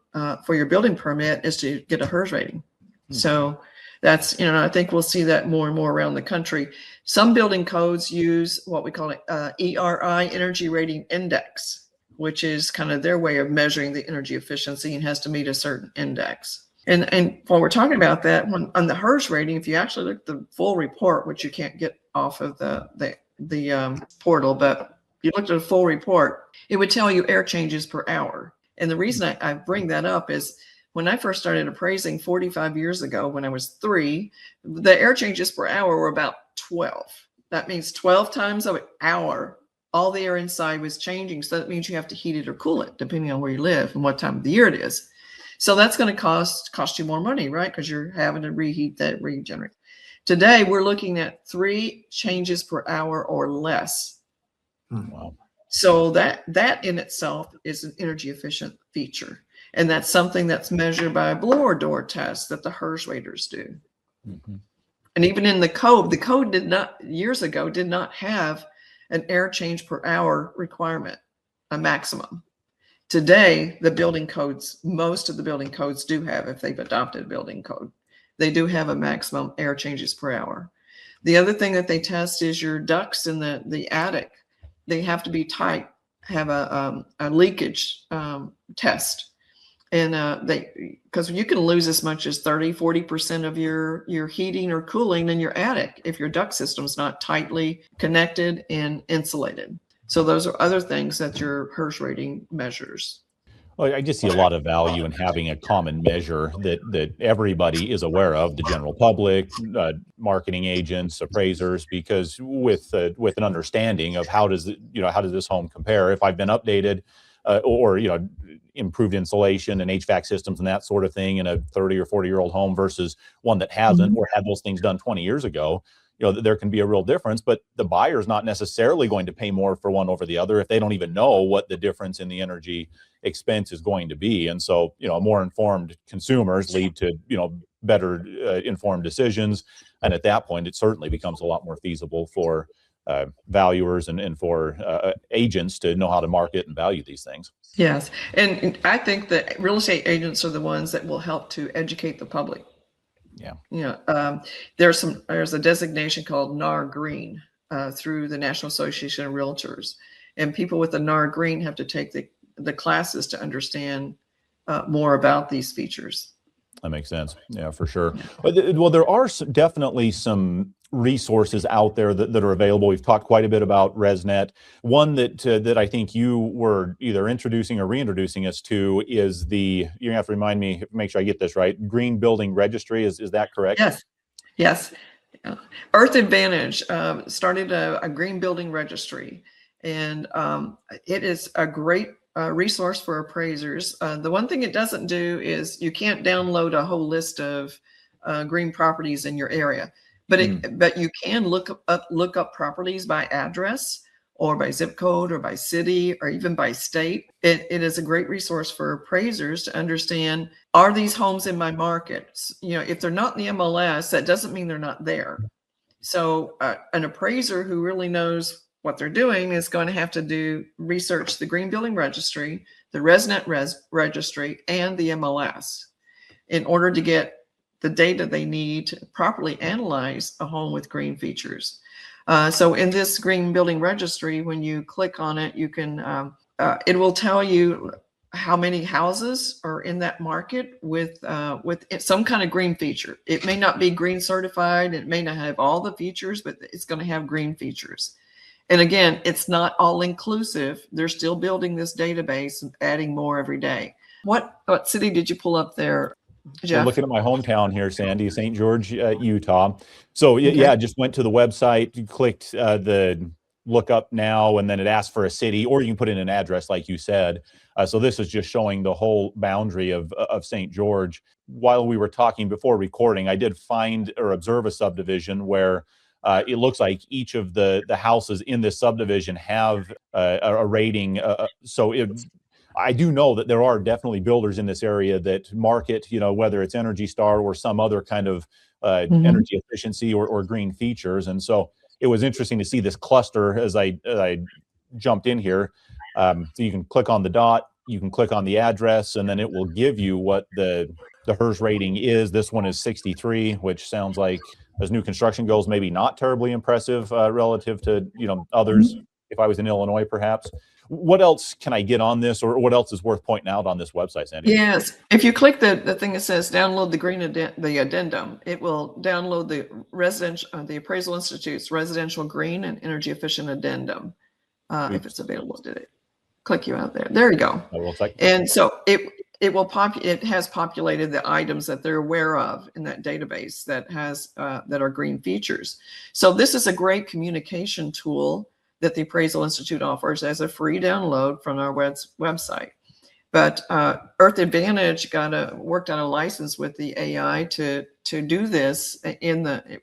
for your building permit is to get a HERS rating. So that's, I think we'll see that more and more around the country. Some building codes use what we call ERI, Energy Rating Index, which is kind of their way of measuring the energy efficiency and has to meet a certain index. And while we're talking about that, on the HERS rating, if you actually look at the full report, which you can't get off of the portal, but you looked at a full report, it would tell you air changes per hour. And the reason I bring that up is when I first started appraising 45 years ago, when I was 3, the air changes per hour were about 12. That means 12 times an hour, all the air inside was changing. So that means you have to heat it or cool it, depending on where you live and what time of the year it is. So that's going to cost you more money, right? Because you're having to reheat that, regenerate. Today, we're looking at 3 changes per hour or less. Wow. So that in itself is an energy efficient feature. And that's something that's measured by a blower door test that the HERS raters do. And even in the code years ago did not have an air change per hour requirement, a maximum. Today, the building codes, most of the building codes do have, if they've adopted a building code, they do have a maximum air changes per hour. The other thing that they test is your ducts in the attic. They have to be tight, have a leakage test. And because you can lose as much as 30–40% of your heating or cooling in your attic if your duct system's not tightly connected and insulated. So those are other things that your HERS rating measures. Well, I just see a lot of value in having a common measure that everybody is aware of, the general public, marketing agents, appraisers, because with an understanding of how does this home compare? If I've been updated or improved insulation and HVAC systems and that sort of thing in a 30 or 40-year-old home versus one that hasn't or had those things done 20 years ago, there can be a real difference, but the buyer's not necessarily going to pay more for one over the other if they don't even know what the difference in the energy expense is going to be. And so, more informed consumers lead to, better informed decisions. And at that point, it certainly becomes a lot more feasible for valuers and for agents to know how to market and value these things. Yes. And I think that real estate agents are the ones that will help to educate the public. Yeah. There's a designation called NAR Green through the National Association of Realtors, and people with the NAR Green have to take the classes to understand more about these features. That makes sense. Yeah, for sure. Well, there are definitely some resources out there that are available. We've talked quite a bit about ResNet. One that I think you were either introducing or reintroducing us to is you're gonna have to remind me, make sure I get this right. Green Building Registry, is that correct? Yes. Earth Advantage started a Green Building Registry, and it is a great resource for appraisers. The one thing it doesn't do is you can't download a whole list of green properties in your area. But you can look up properties by address or by zip code or by city or even by state. It is a great resource for appraisers to understand, are these homes in my market? If they're not in the MLS, that doesn't mean they're not there. So an appraiser who really knows what they're doing is going to have to research the Green Building Registry, the ResNet Registry, and the MLS in order to get the data they need to properly analyze a home with green features. So in this Green Building Registry, when you click on it, you can it will tell you how many houses are in that market with some kind of green feature. It may not be green certified, it may not have all the features, but it's going to have green features. And again, it's not all inclusive. They're still building this database and adding more every day. What city did you pull up there, Jeff? I'm looking at my hometown here, Sandy, St. George, Utah. So yeah, just went to the website, clicked the look up now, and then it asks for a city, or you can put in an address like you said. So this is just showing the whole boundary of St. George. While we were talking before recording, I did find or observe a subdivision where it looks like each of the houses in this subdivision have a rating. I do know that there are definitely builders in this area that market, whether it's Energy Star or some other kind of energy efficiency or green features. And so it was interesting to see this cluster as I jumped in here. So you can click on the dot, you can click on the address, and then it will give you what the HERS rating is. This one is 63, which sounds like, as new construction goes, maybe not terribly impressive relative to others. If I was in Illinois, perhaps. What else can I get on this, or what else is worth pointing out on this website, Sandy? Yes, if you click the thing that says download the addendum, it will download the Appraisal Institute's residential green and energy efficient addendum. If it's available, did it click you out there? There you go. And so it has populated the items that they're aware of in that database that are green features. So this is a great communication tool that the Appraisal Institute offers as a free download from our website. But Earth Advantage worked on a license with the AI to do this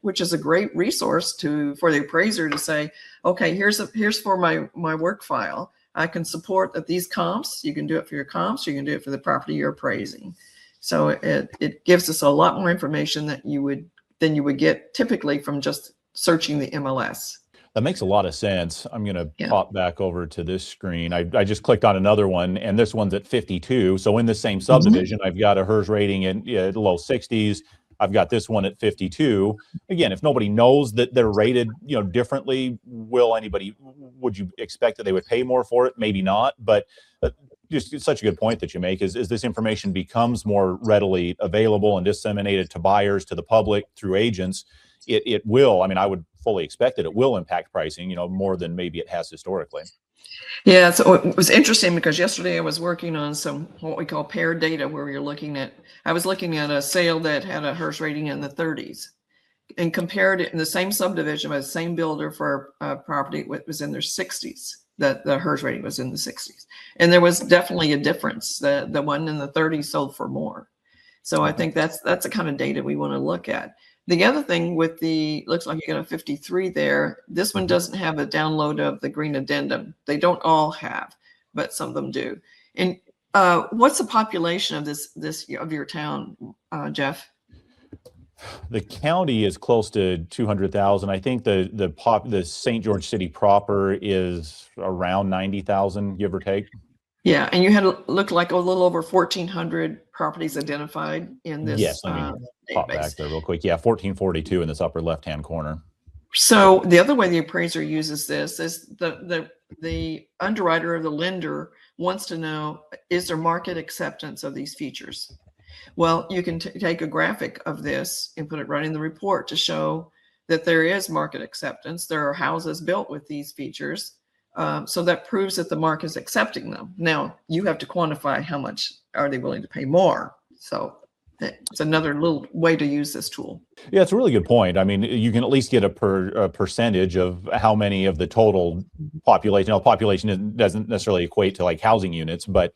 which is a great resource for the appraiser to say, okay, here's for my work file. I can support that these comps. You can do it for your comps. You can do it for the property you're appraising. So it gives us a lot more information than you would get typically from just searching the MLS. That makes a lot of sense. I'm going to Yeah. pop back over to this screen. I just clicked on another one, and this one's at 52. So in the same subdivision, I've got a HERS rating in the low 60s. I've got this one at 52. Again, if nobody knows that they're rated, differently, would you expect that they would pay more for it? Maybe not, but just such a good point that you make is this information becomes more readily available and disseminated to buyers, to the public, through agents. It will, I would fully expect that it will impact pricing, more than maybe it has historically. Yeah, so it was interesting because yesterday I was working on some what we call paired data where I was looking at a sale that had a HERS rating in the 30s and compared it in the same subdivision by the same builder for a property that was in their 60s. That the HERS rating was in the 60s. And there was definitely a difference. The one in the 30s sold for more. So I think that's the kind of data we want to look at. The other thing with looks like you got a 53 there. This one doesn't have a download of the green addendum. They don't all have, but some of them do. And what's the population of this of your town, Jeff? The county is close to 200,000. I think the St. George City proper is around 90,000, give or take. Yeah, and you had looked like a little over 1,400 properties identified in this Yes, pop database. back there real quick. Yeah, 1442 in this upper left-hand corner. So the other way the appraiser uses this is the underwriter or the lender wants to know, is there market acceptance of these features? Well, you can take a graphic of this and put it right in the report to show that there is market acceptance. There are houses built with these features. So that proves that the market is accepting them. Now, you have to quantify how much are they willing to pay more. So it's another little way to use this tool. Yeah, it's a really good point. You can at least get a percentage of how many of the total population. Now, population doesn't necessarily equate to like housing units, but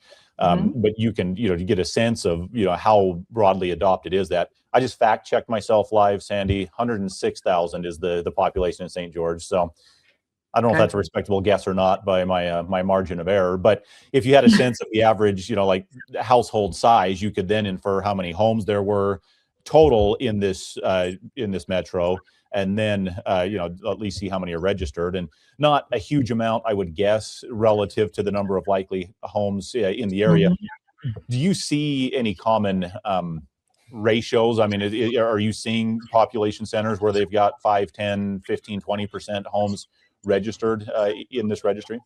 you can, get a sense of, how broadly adopted is that. I just fact checked myself live, Sandy. 106,000 is the population in St. George. So I don't know if that's a respectable guess or not by my margin of error, but if you had a sense of the average, like household size, you could then infer how many homes there were total in this metro, and then at least see how many are registered, and not a huge amount, I would guess, relative to the number of likely homes in the area. Do you see any common ratios? Are you seeing population centers where they've got 5, 10, 15, 20% homes registered in this registry?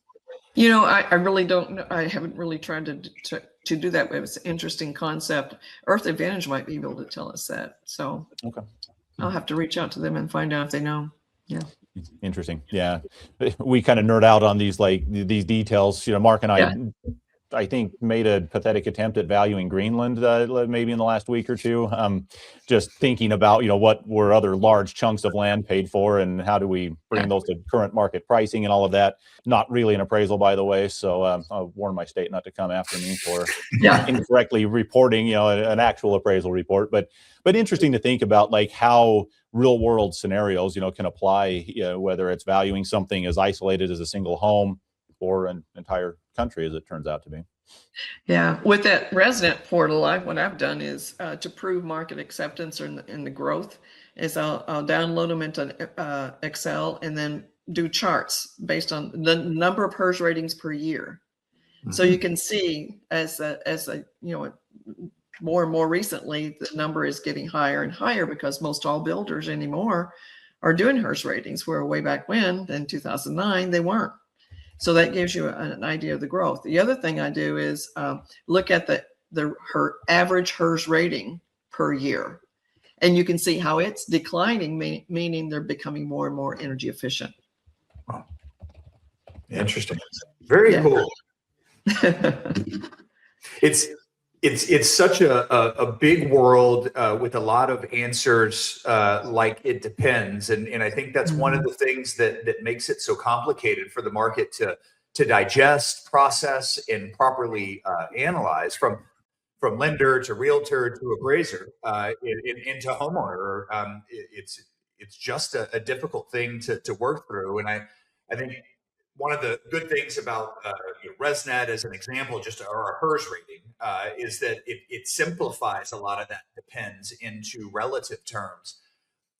I really don't know. I haven't really tried to do that, but it's an interesting concept. Earth Advantage might be able to tell us that. So okay, I'll have to reach out to them and find out if they know. Yeah. Interesting. Yeah. We kind of nerd out on these details. Mark and I think made a pathetic attempt at valuing Greenland maybe in the last week or two. Just thinking about, what were other large chunks of land paid for and how do we bring those to current market pricing and all of that. Not really an appraisal, by the way. So I'll warn my state not to come after me for incorrectly reporting, an actual appraisal report. But interesting to think about like how real world scenarios, can apply, whether it's valuing something as isolated as a single home or an entire country, as it turns out to be. Yeah, with that resident portal, what I've done is to prove market acceptance in the growth is I'll download them into Excel and then do charts based on the number of HERS ratings per year. So you can see as more and more recently, the number is getting higher and higher because most all builders anymore are doing HERS ratings, where way back when, in 2009, they weren't. So that gives you an idea of the growth. The other thing I do is look at her average HERS rating per year. And you can see how it's declining, meaning they're becoming more and more energy efficient. Wow. Interesting. Very cool. It's such a big world with a lot of answers, like it depends. And I think that's one of the things that makes it so complicated for the market to digest, process, and properly analyze from lender to realtor to appraiser into homeowner. It's just a difficult thing to work through. And I think one of the good things about ResNet as an example, just our HERS rating, is that it simplifies a lot of that depends into relative terms.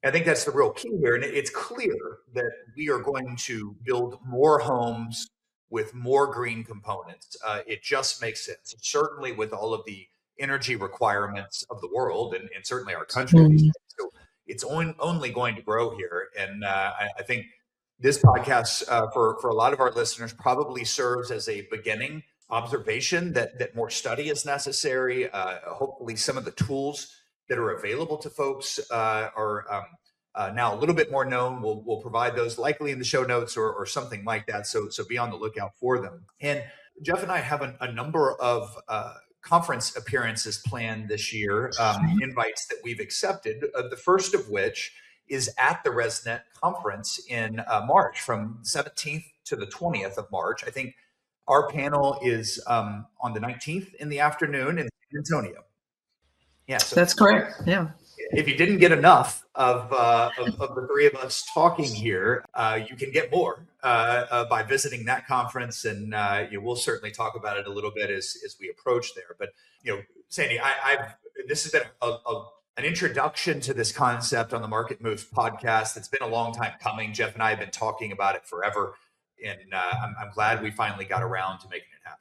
I think that's the real key here. And it's clear that we are going to build more homes with more green components. It just makes sense, certainly with all of the energy requirements of the world and certainly our country these days. So it's only going to grow here. And I think this podcast for a lot of our listeners probably serves as a beginning observation that more study is necessary. Hopefully some of the tools that are available to folks are now a little bit more known. We'll provide those likely in the show notes or something like that. So be on the lookout for them. And Jeff and I have a number of conference appearances planned this year, invites that we've accepted, the first of which is at the ResNet conference in March, from 17th to the 20th of March. I think our panel is on the 19th in the afternoon in San Antonio. Yeah, so That's correct. Yeah. If you didn't get enough of the three of us talking here, you can get more by visiting that conference, and we'll certainly talk about it a little bit as we approach there. But Sandy, this has been an introduction to this concept on the Market Moves podcast. It's been a long time coming. Jeff and I have been talking about it forever, and I'm glad we finally got around to making it happen.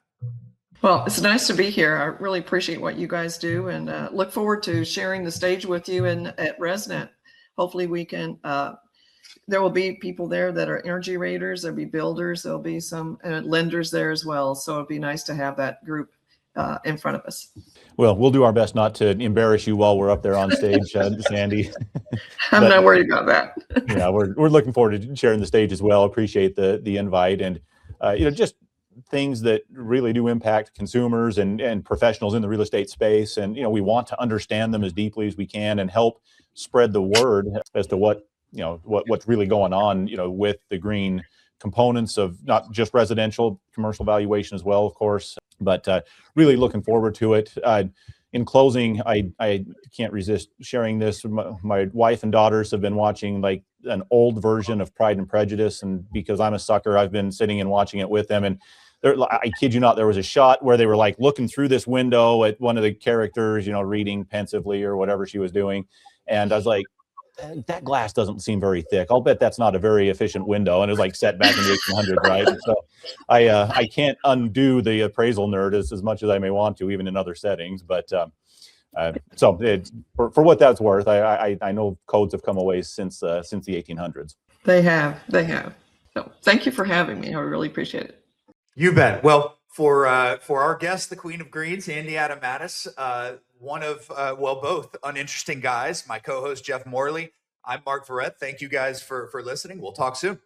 Well, it's nice to be here. I really appreciate what you guys do, and look forward to sharing the stage with you at ResNet. Hopefully we can, there will be people there that are energy raters, there'll be builders, there'll be some lenders there as well. So it'd be nice to have that group in front of us. Well, we'll do our best not to embarrass you while we're up there on stage, Sandy. I'm not worried about that. Yeah, we're looking forward to sharing the stage as well. Appreciate the invite, and just things that really do impact consumers and professionals in the real estate space. And, we want to understand them as deeply as we can and help spread the word as to what's really going on, with the green components of not just residential, commercial valuation as well, of course, but really looking forward to it. In closing, I can't resist sharing this. My wife and daughters have been watching like an old version of Pride and Prejudice, and because I'm a sucker, I've been sitting and watching it with them. And I kid you not, there was a shot where they were like looking through this window at one of the characters, reading pensively or whatever she was doing, and I was like, that glass doesn't seem very thick. I'll bet that's not a very efficient window. And it was like set back in the 1800s, right? And so I can't undo the appraisal nerd as much as I may want to, even in other settings. But for what that's worth, I know codes have come away since the 1800s. They have. So thank you for having me. I really appreciate it. You bet. Well, for our guest, the Queen of Greens, Sandy Adomatis, one of, both uninteresting guys, my co-host, Jeff Morley. I'm Mark Verrett. Thank you guys for listening. We'll talk soon.